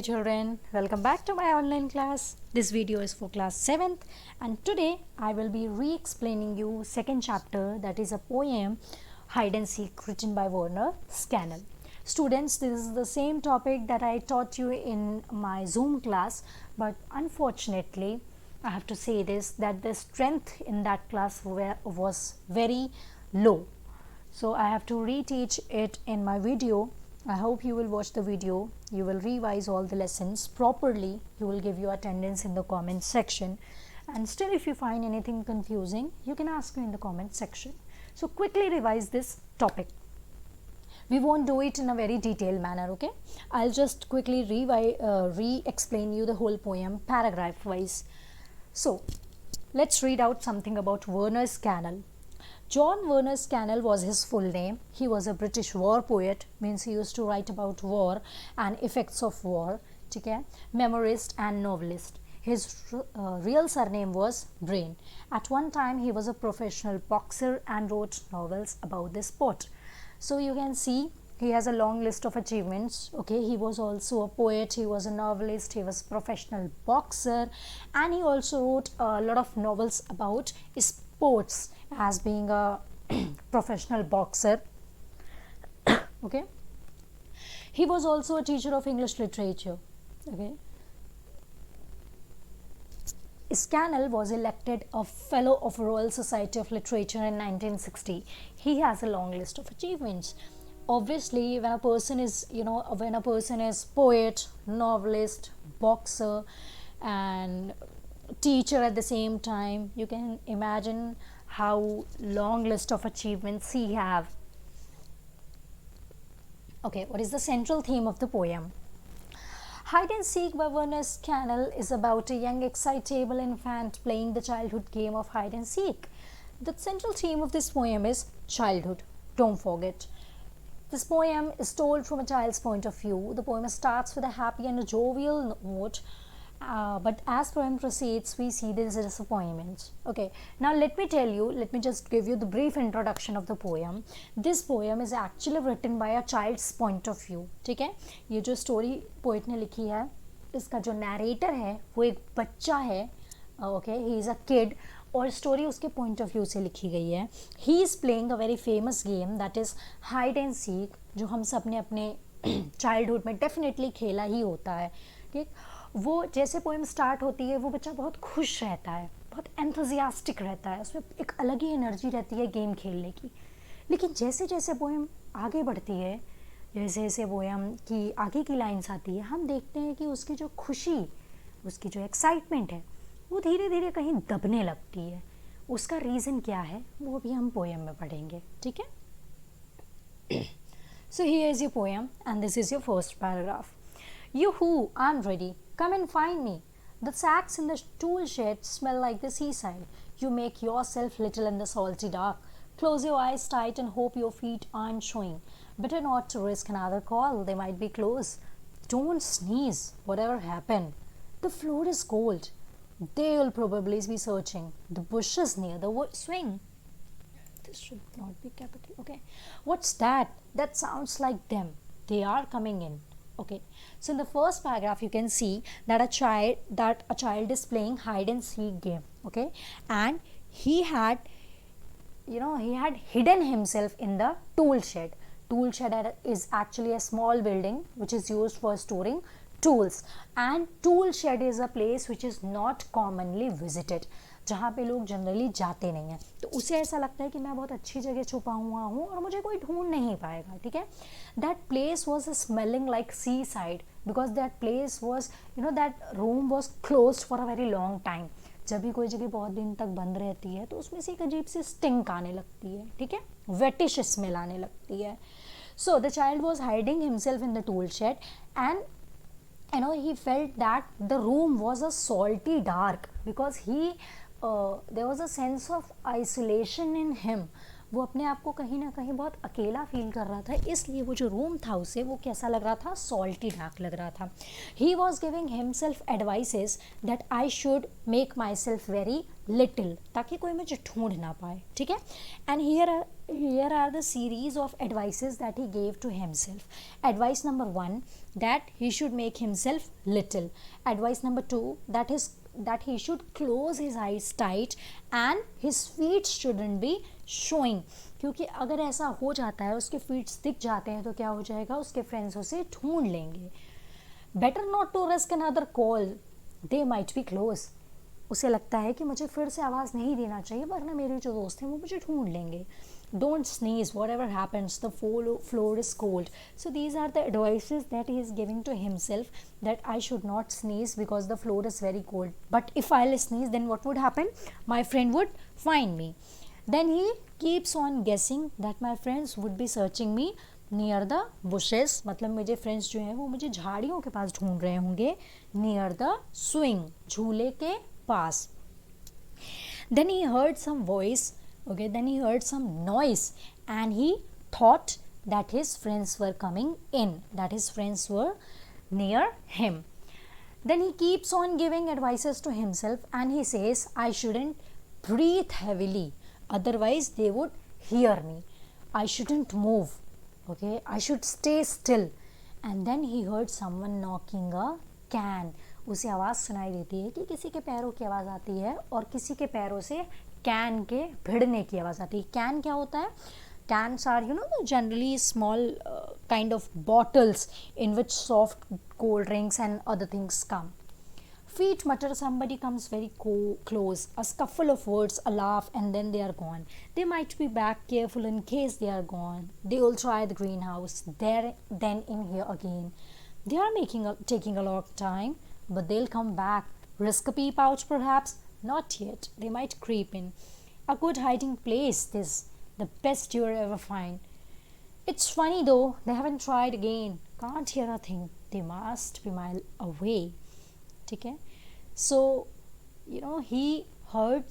children, welcome back to my online class. This video is for class 7th and today I will be re-explaining you second chapter, that is a poem Hide and Seek written by Werner, Canal. Students, this is the same topic that I taught you in my Zoom class, but unfortunately I have to say this, that the strength in that class was very low. So I have to reteach it in my video. I hope you will watch the video, you will revise all the lessons properly, you will give your attendance in the comment section, and still if you find anything confusing, you can ask me in the comment section. So quickly revise this topic. We won't do it in a very detailed manner, okay? I'll just quickly re-explain you the whole poem paragraph wise. So let's read out something about Werner's Canal. John Werner's Canal was his full name. He was a British war poet, means he used to write about war and effects of war, okay? Memorist and novelist. His real surname was Brain. At one time, he was a professional boxer and wrote novels about this sport. So you can see he has a long list of achievements, okay? He was also a poet, he was a novelist, he was a professional boxer, and he also wrote a lot of novels about sports as being a professional boxer. Okay, he was also a teacher of English literature. Okay, Canal was elected a fellow of Royal Society of Literature in 1960. He has a long list of achievements. Obviously, when a person is, poet, novelist, boxer, and teacher at the same time, you can imagine how long list of achievements he have. Okay, what is the central theme of the poem? Hide and Seek by Werner's Canal is about a young excitable infant playing the childhood game of hide and seek. The central theme of this poem is childhood. Don't forget. This poem is told from a child's point of view. The poem starts with a happy and a jovial note. But as poem proceeds, we see this disappointment. Okay, now let me just give you the brief introduction of the poem. This poem is actually written by a child's point of view. ठीक है, ये जो story poet ने लिखी है, इसका जो narrator है वो एक बच्चा है. Okay, he is a kid और story उसके point of view से लिखी गई है. He is playing a very famous game, that is hide and seek, जो हम सब ने अपने childhood में definitely खेला ही होता है. ठीक, वो जैसे पोएम स्टार्ट होती है वो बच्चा बहुत खुश रहता है, बहुत एंथुजियास्टिक रहता है, उसमें एक अलग ही एनर्जी रहती है गेम खेलने की. लेकिन जैसे जैसे पोएम आगे बढ़ती है, जैसे जैसे पोएम की आगे की लाइन्स आती है, हम देखते हैं कि उसकी जो खुशी, उसकी जो एक्साइटमेंट है वो धीरे धीरे कहीं दबने लगती है. उसका रीज़न क्या है वो भी हम पोएम में पढ़ेंगे. ठीक है. So here is your poem and this is your first paragraph. You who aren't ready, come and find me. The sacks in the tool shed smell like the seaside. You make yourself little in the salty dark. Close your eyes tight and hope your feet aren't showing. Better not to risk another call, they might be close. Don't sneeze, whatever happened. The floor is cold. They'll probably be searching. The bushes near the swing. This should not be capital. Okay. What's that? That sounds like them. They are coming in. Okay, so in the first paragraph you can see that a child is playing hide and seek game. Okay, and he had hidden himself in the tool shed. Tool shed is actually a small building which is used for storing tools, and tool shed is a place which is not commonly visited, जहाँ पे लोग generally जाते नहीं हैं. तो उसे ऐसा लगता है कि मैं बहुत अच्छी जगह छुपा हुआ हूँ और मुझे कोई ढूंढ नहीं पाएगा. ठीक है. That place was smelling like seaside because that place was that room was close for a very long time. जब भी कोई जगह बहुत दिन तक बंद रहती है तो उसमें से एक अजीब सी स्टिंक आने लगती है. ठीक है, वेटिश स्मेल आने लगती है. So the child was hiding himself in the tool shed and he felt that the room was a salty dark because there was a sense of isolation in him. वो अपने आप को कहीं ना कहीं बहुत अकेला फील कर रहा था, इसलिए वो जो रूम था उसे वो कैसा लग रहा था, सॉल्टी डार्क लग रहा था. He was giving himself advices that I should make my self very little, ताकि कोई मुझे ढूंढ ना पाए. ठीक है. And here are the series of advices that he gave to himself. Advice number 1, that he should make himself little. Advice number 2, that he should close his eyes tight and his feet shouldn't be showing. क्योंकि अगर ऐसा हो जाता है, उसके feet दिख जाते हैं, तो क्या हो जाएगा, उसके friends उसे ढूंढ लेंगे. Better not to risk another call, they might be close. उसे लगता है कि मुझे फिर से आवाज़ नहीं देना चाहिए, वरना मेरे जो दोस्त हैं वो मुझे ढूंढ लेंगे. Don't sneeze, whatever happens, the floor is cold. So these are the advices that he is giving to himself, that I should not sneeze because the floor is very cold. But if I'll sneeze, then what would happen? My friend would find me. Then he keeps on guessing that my friends would be searching me near the bushes. मतलब मेरे friends जो हैं वो मुझे झाड़ियों के पास ढूंढ रहे होंगे. Near the swing, झूले के पास. Then he heard some voice. Okay, then he heard some noise and he thought that his friends were coming in, that his friends were near him. Then he keeps on giving advices to himself and he says, I shouldn't breathe heavily, otherwise they would hear me. I shouldn't move. Okay, I should stay still. And then he heard someone knocking a can. उसे आवाज़ सुनाई देती है कि किसी के पैरों की आवाज़ आती है और किसी के पैरों से कैन के भिड़ने की आवाज़ आती है. कैन क्या होता है? Cans are, generally small kind of bottles in which soft cold drinks and other things come. Feet mutter, somebody comes very close, a scuffle of words, a laugh, and then they are gone. They might be back, careful in case they are gone. They will try the greenhouse, there, then in here again. They are taking a long time, but they'll come back. Risk a peep out perhaps? Not yet. They might creep in. A good hiding place, this. The best you'll ever find. It's funny though, they haven't tried again. Can't hear a thing. They must be mile away. ठीक है. So, he heard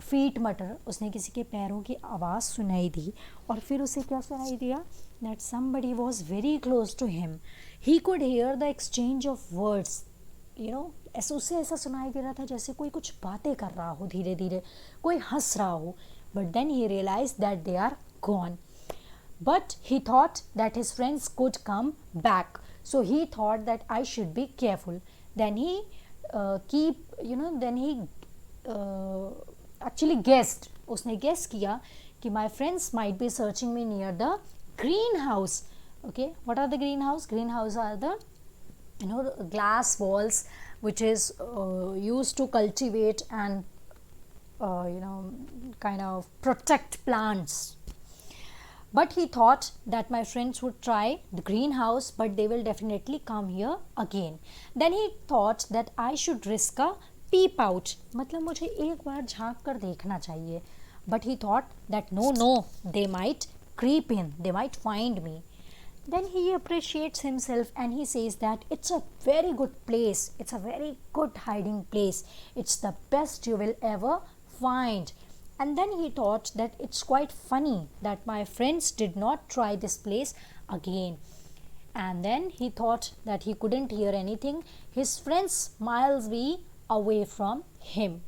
feet mutter. उसने किसी के पैरों की आवाज़ सुनाई दी और फिर उसे क्या सुनाई दिया? That somebody was very close to him. He could hear the exchange of words. उसे ऐसा सुनाई दे रहा था जैसे कोई कुछ बातें कर रहा हो धीरे धीरे, कोई हंस रहा हो. But then he realized that they are gone. But he thought that his friends could come back. So he thought that I should be careful. Then he actually guessed. उसने guess किया कि my friends might be searching me near the greenhouse. Okay, what are the greenhouse? Greenhouse are the glass walls which is used to cultivate and kind of protect plants. But he thought that my friends would try the greenhouse, but they will definitely come here again. Then he thought that I should risk a peep out. मतलब मुझे एक बार झांक कर देखना चाहिए. But he thought that no, they might creep in, they might find me. Then he appreciates himself and he says that it's a very good place. It's a very good hiding place. It's the best you will ever find. And then he thought that it's quite funny that my friends did not try this place again. And then he thought that he couldn't hear anything. His friends miles away from him.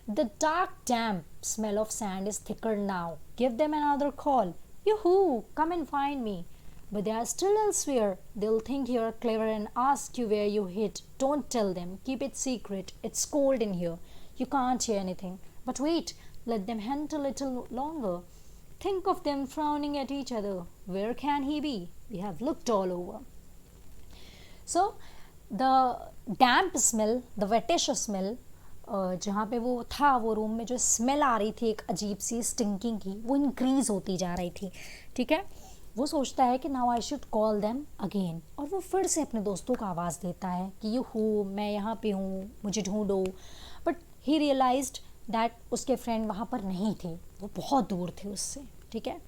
The dark, damp smell of sand is thicker now. Give them another call. Yoo-hoo, come and find me. But they are still elsewhere. They'll think you're clever and ask you where you hid. Don't tell them. Keep it secret. It's cold in here. You can't hear anything. But wait, let them hunt a little longer. Think of them frowning at each other. Where can he be? We have looked all over. So, the damp smell, the wettish smell, जहाँ पे वो था, वो room में जो smell आ रही थी एक अजीब सी स्टिंकिंग की, वो इंक्रीज होती जा रही थी. ठीक है. वो सोचता है कि now I should call them again, और वो फिर से अपने दोस्तों को आवाज़ देता है कि यू मैं यहाँ पे हूँ, मुझे ढूंढो. बट ही रियलाइज्ड दैट उसके फ्रेंड वहाँ पर नहीं थे, वो बहुत दूर थे उससे. ठीक है.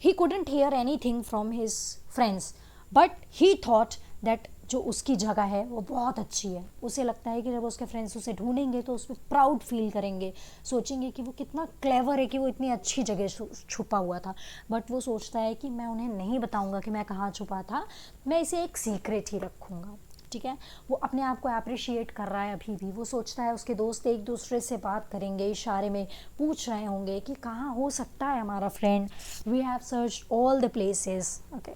He couldn't hear anything from his friends, but he thought that जो उसकी जगह है वो बहुत अच्छी है। उसे लगता है कि जब उसके फ्रेंड्स उसे ढूंढेंगे तो उस पर प्राउड फील करेंगे, सोचेंगे कि वो कितना क्लेवर है कि वो इतनी अच्छी जगह छुपा हुआ था। बट वो सोचता है कि मैं उन्हें नहीं बताऊंगा कि मैं कहाँ छुपा था, मैं इसे एक सीक्रेट ही रखूँगा। ठीक है, वो अपने आप को अप्रिशिएट कर रहा है अभी भी। वो सोचता है उसके दोस्त एक दूसरे से बात करेंगे, इशारे में पूछ रहे होंगे कि कहाँ हो सकता है हमारा friend, we have searched all the places. Okay,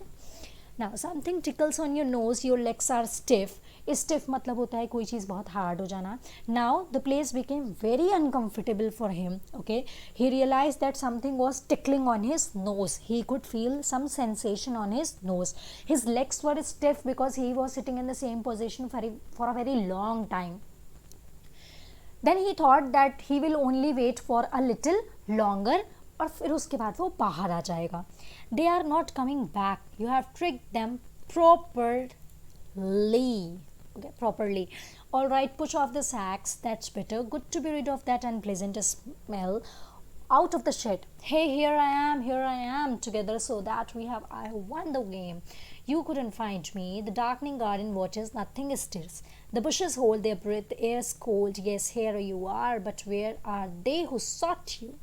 now something tickles on your nose, your legs are stiff. Stiff मतलब होता है कोई चीज़ बहुत हार्ड हो जाना। Now the place became very uncomfortable for him. Okay, he realize that something was tickling on his nose, he could feel some sensation on his nose. His legs were stiff because he was sitting in the same position for a very long time. Then he thought that he will only wait for a little longer, और फिर उसके बाद वो बाहर आ जाएगा. They are not coming back. You have tricked them properly. Okay, properly. All right, push off the sacks. That's better. Good to be rid of that unpleasant smell out of the shed. Hey, here I am, together so that I won the game. You couldn't find me. The darkening garden watches, nothing stirs. The bushes hold their breath, the air's cold. Yes, here you are, but where are they who sought you?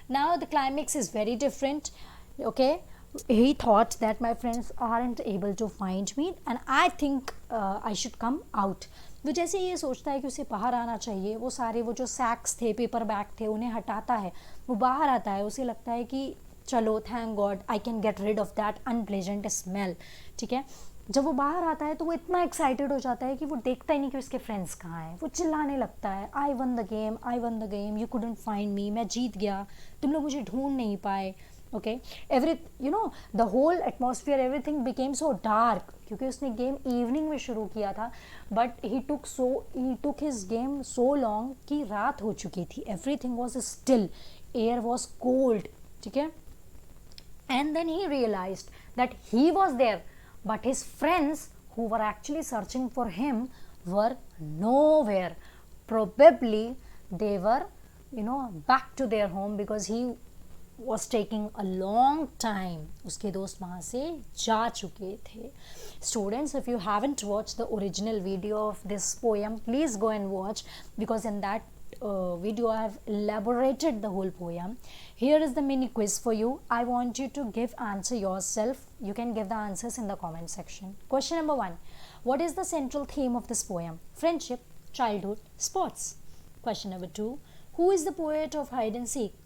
Now the climax is very different. Okay, he thought that my friends aren't able to find me and I think I should come out. वो जैसे ये सोचता है कि उसे बाहर आना चाहिए, वो सारे वो जो सैक्स थे, पेपर बैग थे, उन्हें हटाता है, वो बाहर आता है, उसे लगता है कि चलो thank God I can get rid of that unpleasant smell. ठीक है, जब वो बाहर आता है तो वो इतना एक्साइटेड हो जाता है कि वो देखता ही नहीं कि उसके फ्रेंड्स कहाँ हैं. वो चिल्लाने लगता है, I won the game, you couldn't find me, मैं जीत गया, तुम लोग मुझे ढूंढ नहीं पाए. Okay, the whole atmosphere, everything became so dark, क्योंकि उसने गेम इवनिंग में शुरू किया था, but he took his game so long कि रात हो चुकी थी. Everything was still, air was cold. ठीक है, and then he realized that he was there, but his friends who were actually searching for him were nowhere. Probably they were back to their home because he was taking a long time. उसके दोस्त वहाँ से जा चुके थे. Students, if you haven't watched the original video of this poem, please go and watch, because in that video I have elaborated the whole poem. Here is the mini quiz for you. I want you to give answer yourself. You can give the answers in the comment section. Question number 1. What is the central theme of this poem? Friendship, childhood, sports. Question number 2. Who is the poet of hide and seek?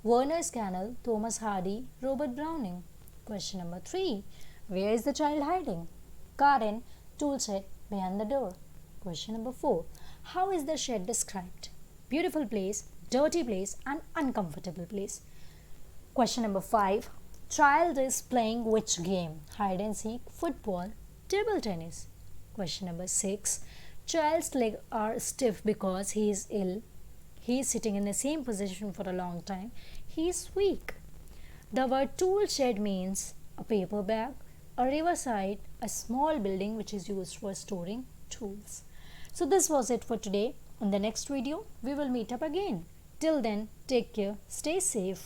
Werner, Canal, Thomas Hardy, Robert Browning. Question number 3. Where is the child hiding? Garden, tool shed, behind the door. Question number 4. How is the shed described? Beautiful place, dirty place, and uncomfortable place. Question number 5. Child is playing which game? Hide and seek, football, table tennis. Question number 6. Child's legs are stiff because he is ill. He is sitting in the same position for a long time. He is weak. The word tool shed means a paper bag, a riverside, a small building which is used for storing tools. So this was it for today. In the next video, we will meet up again. Till then, take care, stay safe.